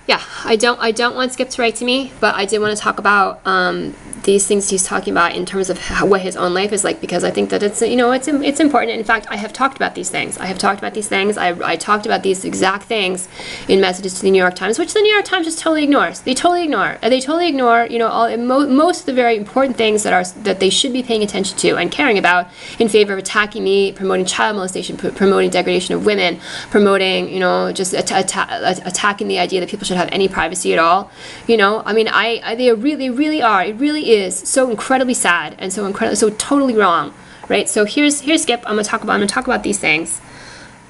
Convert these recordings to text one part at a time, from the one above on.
yeah, I don't want Skip to write to me, but I did want to talk about these things he's talking about in terms of what his own life is like, because I think that it's, you know, it's important. In fact, I have talked about these things. I talked about these exact things in messages to the New York Times, which the New York Times just totally ignores. They totally ignore, you know, most of the very important things that they should be paying attention to and caring about, in favor of attacking me, promoting child molestation, promoting degradation of women, promoting, you know, just attacking the idea that people should have any privacy at all. You know, I mean, they really are. It really is so incredibly sad and so totally wrong, right? So here's Skip. I'm gonna talk about these things.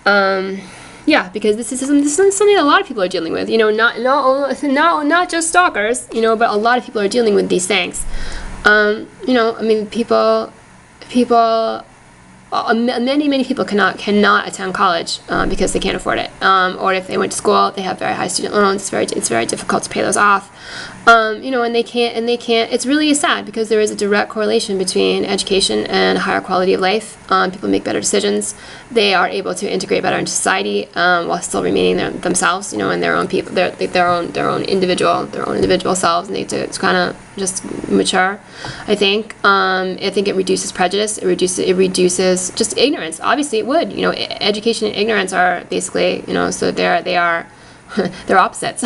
Yeah, because this is something that a lot of people are dealing with. You know, not just stalkers. You know, but a lot of people are dealing with these things. You know, I mean, many people cannot attend college because they can't afford it, or if they went to school, they have very high student loans. It's very difficult to pay those off. You know, and they can't. It's really sad, because there is a direct correlation between education and higher quality of life. People make better decisions. They are able to integrate better into society while still remaining themselves. You know, and their own people, their own individual selves, and they to kind of just mature. I think it reduces prejudice. It reduces just ignorance. Obviously, it would. You know, education and ignorance are basically, you know, so they are. They're opposites.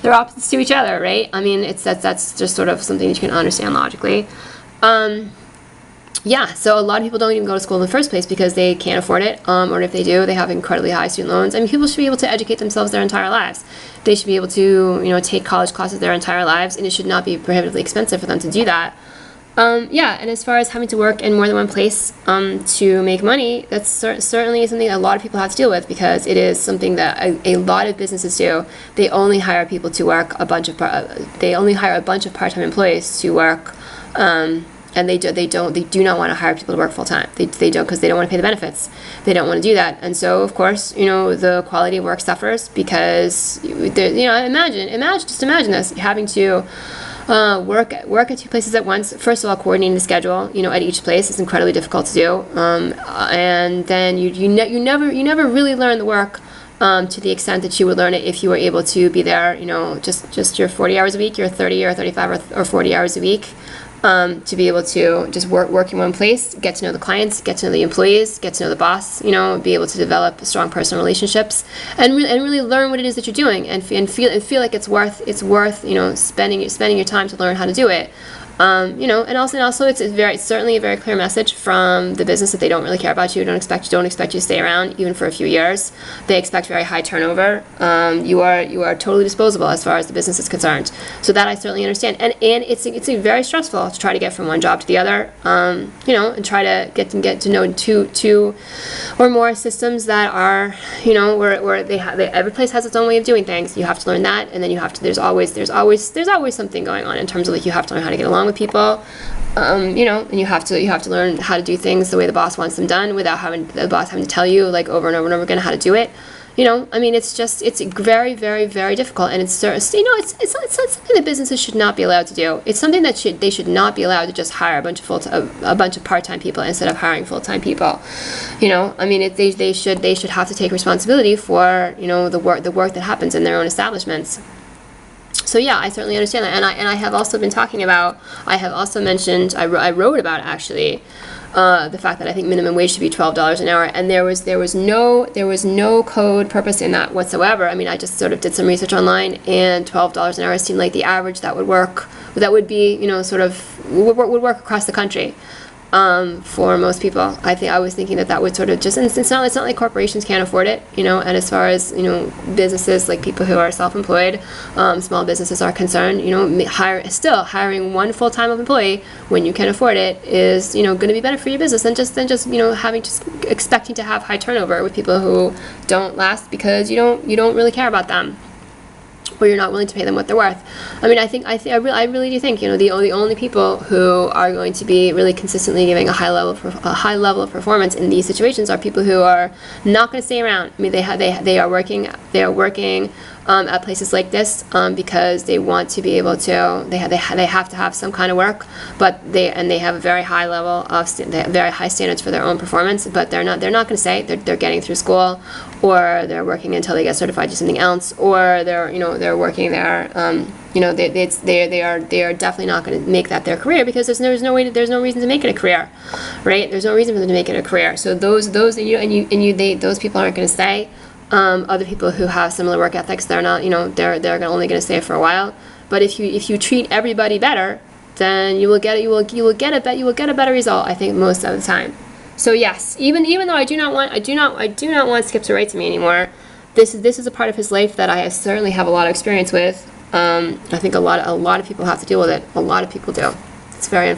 They're opposites to each other, right? I mean, that's just sort of something that you can understand logically. Yeah, so a lot of people don't even go to school in the first place because they can't afford it, or if they do, they have incredibly high student loans. I mean, people should be able to educate themselves their entire lives. They should be able to, you know, take college classes their entire lives, and it should not be prohibitively expensive for them to do that. Yeah, and as far as having to work in more than one place to make money, that's certainly something a lot of people have to deal with, because it is something that a lot of businesses do. They only hire people to work they only hire a bunch of part-time employees to work, and they do not want to hire people to work full-time. They don't, because they don't want to pay the benefits. They don't want to do that, and so of course, you know, the quality of work suffers, because you know, just imagine this, having to work at two places at once. First of all, coordinating the schedule, you know, at each place is incredibly difficult to do, and then you never really learn the work to the extent that you would learn it if you were able to be there, you know, just your 40 hours a week, your 30 or 35 or 40 hours a week. To be able to just work in one place, get to know the clients, get to know the employees, get to know the boss, you know, be able to develop strong personal relationships, and really learn what it is that you're doing, and feel like it's worth you know, spending your time to learn how to do it. You know, and also it's certainly a very clear message from the business that they don't really care about you, don't expect you to stay around even for a few years. They expect very high turnover. You are totally disposable as far as the business is concerned. So that I certainly understand, and it's very stressful to try to get from one job to the other. You know, and try to get to know two or more systems that are, you know, where every place has its own way of doing things. You have to learn that, and then you have to. There's always something going on in terms of, like, you have to learn how to get along with people, you know, and you have to learn how to do things the way the boss wants them done, without the boss having to tell you, like, over and over and over again how to do it. You know, I mean, it's very, very, very difficult, and it's, you know, it's something that businesses should not be allowed to do. It's something that they should not be allowed to just hire a bunch of part-time people instead of hiring full-time people. You know, I mean, they should have to take responsibility for, you know, the work that happens in their own establishments. So yeah, I certainly understand that, and I have also been talking about. I have also mentioned. I wrote about, actually, the fact that I think minimum wage should be $12 an hour, and there was no code purpose in that whatsoever. I mean, I just sort of did some research online, and $12 an hour seemed like the average that would work. That would be, you know, sort of would work across the country. For most people, I was thinking that would sort of just, and it's not like corporations can't afford it, you know, and as far as, you know, businesses, like people who are self-employed, small businesses are concerned, you know, hiring one full-time employee when you can afford it is, you know, going to be better for your business than just you know, expecting to have high turnover with people who don't last because you don't really care about them, or you're not willing to pay them what they're worth. I mean, I really do think, you know, the only people who are going to be really consistently giving a high level of performance in these situations are people who are not going to stay around. I mean, they are working at places like this, because they want to be able to, they have to have some kind of work, but they have a very high level of they have very high standards for their own performance, but they're not going to say they're getting through school, or they're working until they get certified to something else, or they're working there. They are definitely not going to make that their career, because there's no reason to make it a career, right? There's no reason for them to make it a career. So those people aren't going to stay. Other people who have similar work ethics, they're not, they're only going to stay for a while. But if you treat everybody better, then you will get a better result, I think, most of the time. So yes, even though I do not want Skip to write to me anymore, this is a part of his life that I certainly have a lot of experience with. I think a lot of people have to deal with it. A lot of people do. It's very unfortunate.